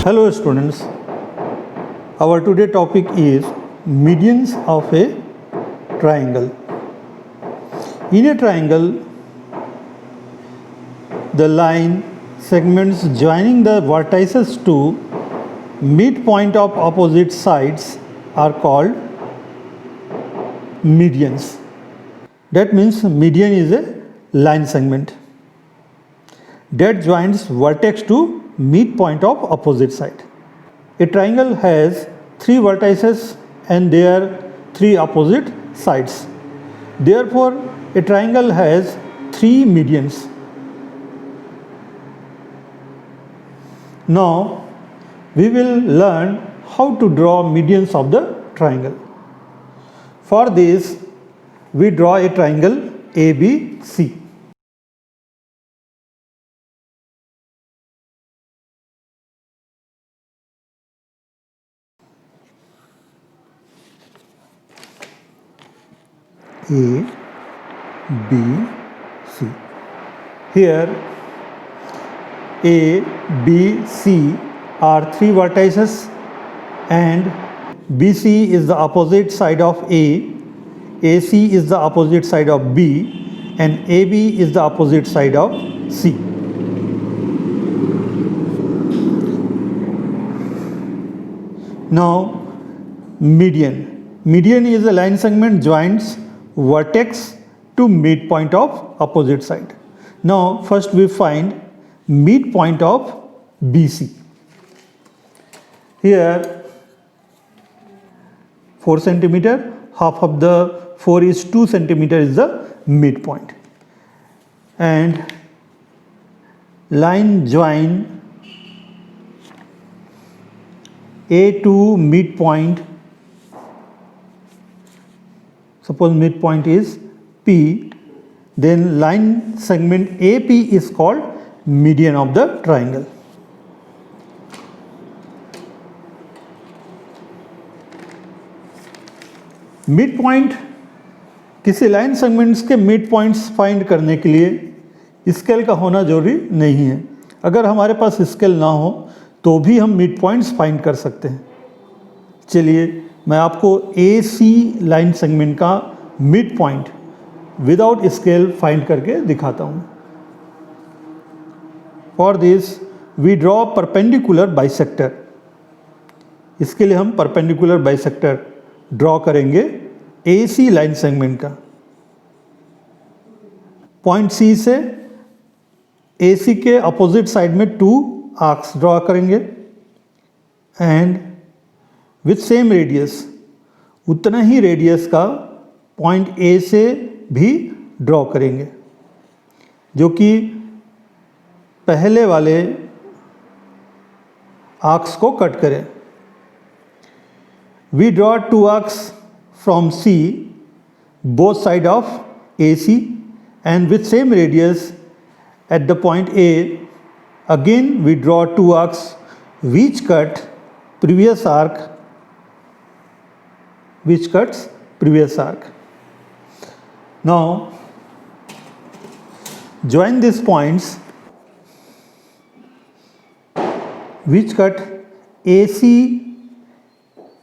Hello students, our today topic is medians of a triangle. In a triangle, the line segments joining the vertices to midpoint of opposite sides are called medians. That means median is a line segment that joins vertex to midpoint of opposite side. A triangle has three vertices and their three opposite sides. Therefore, a triangle has three medians. Now, we will learn how to draw medians of the triangle. For this, we draw a triangle ABC. A, B, C. Here A, B, C are three vertices and BC is the opposite side of A, AC is the opposite side of B and AB is the opposite side of C. Now median. Median is a line segment joins vertex to midpoint of opposite side. Now first we find midpoint of BC. Here 4 centimeter, half of the 4 is 2 centimeter is the midpoint. And line join A to midpoint. Suppose midpoint is P, then line segment AP is called median of the triangle. Mid point किसी line segments के mid points find करने के लिए scale का होना जरूरी नहीं है. अगर हमारे पास स्केल ना हो तो भी हम मिड पॉइंट्स फाइंड कर सकते हैं. चलिए मैं आपको AC लाइन सेगमेंट का mid point without scale find करके दिखाता हूँ. For this we draw perpendicular bisector. इसके लिए हम परपेंडिकुलर बाइसेक्टर ड्रॉ करेंगे AC लाइन सेगमेंट का. पॉइंट C से AC के अपोजिट साइड में 2 आर्क्स ड्रॉ करेंगे एंड विथ सेम रेडियस, उतना ही रेडियस का पॉइंट A से भी ड्रॉ करेंगे जो कि पहले वाले आर्क्स को कट करें. We draw 2 arcs from C, both side of AC and with same radius at the point A. Again we draw 2 arcs which cut previous arc, which cuts previous arc. Now join these points which cut AC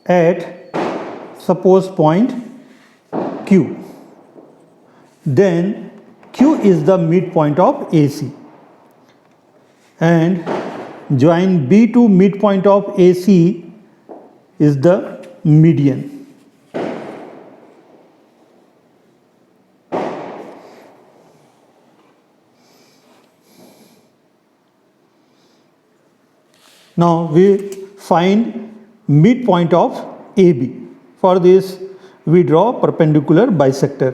at suppose point Q. Then Q is the midpoint of AC and join B to midpoint of AC is the median. Now we find midpoint of AB. For this we draw perpendicular bisector.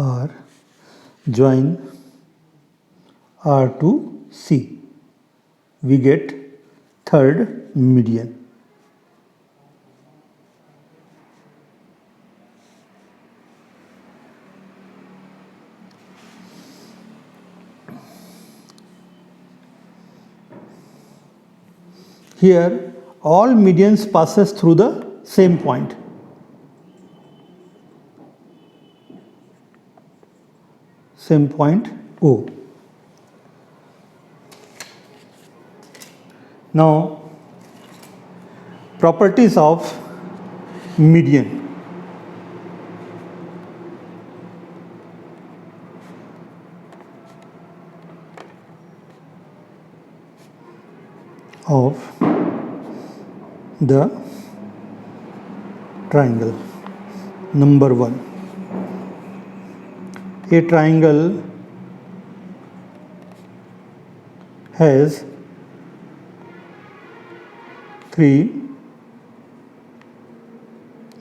R join R to C. we get third median. Here all medians passes through the same point. Same point O. Now properties of median. Of the triangle. Number 1, a triangle has 3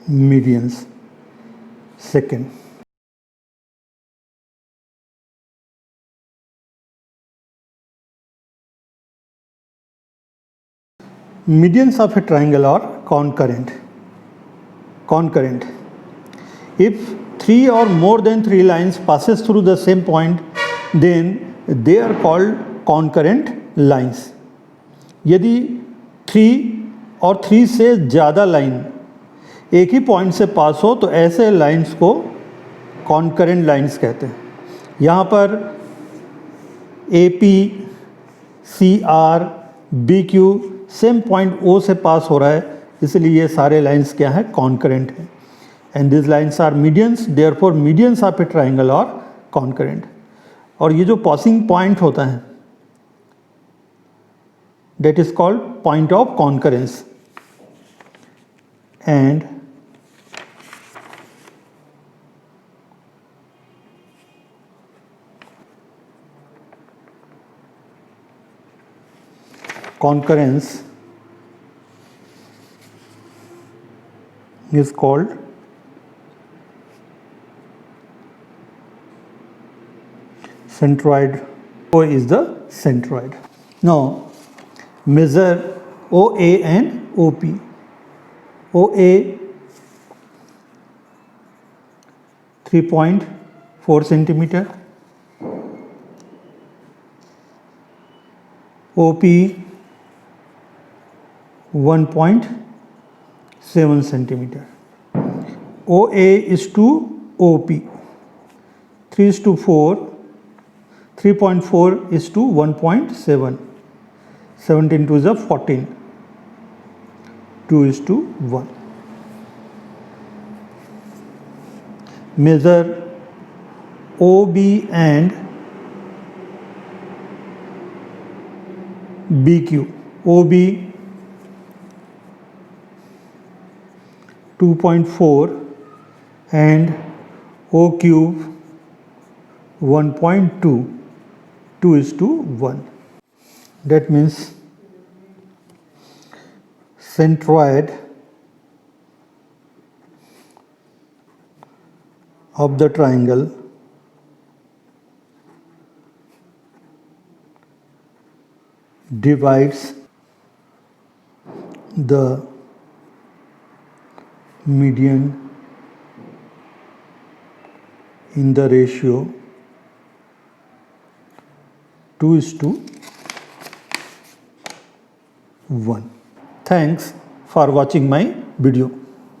medians. Second, medians of a triangle are concurrent. Concurrent. If 3 or more than 3 lines passes through the same point, then they are called concurrent lines. यदि 3 और 3 से ज़्यादा line एक ही point से पास हो तो ऐसे lines को कॉन्करेंट लाइंस कहते हैं. यहाँ पर AP, CR, BQ same point O से पास हो रहा है, इसलिए ये सारे लाइंस क्या है, कॉन्करेंट हैं. And this lines are medians, therefore medians of a triangle are concurrent. और ये जो पासिंग पॉइंट होता है that is called point of concurrence. And concurrence is called centroid. O is the centroid. Now measure OA and OP. OA 3.4 centimeter, OP 1.7 centimeter. OA is to OP 3:4, 3.4 is to 1.7. 17 to the 14, 2:1. Measure OB and BQ. OB 2.4 and OQ 1.2, 2:1. That means centroid of the triangle divides the median in the ratio 2:1. Thanks for watching my video.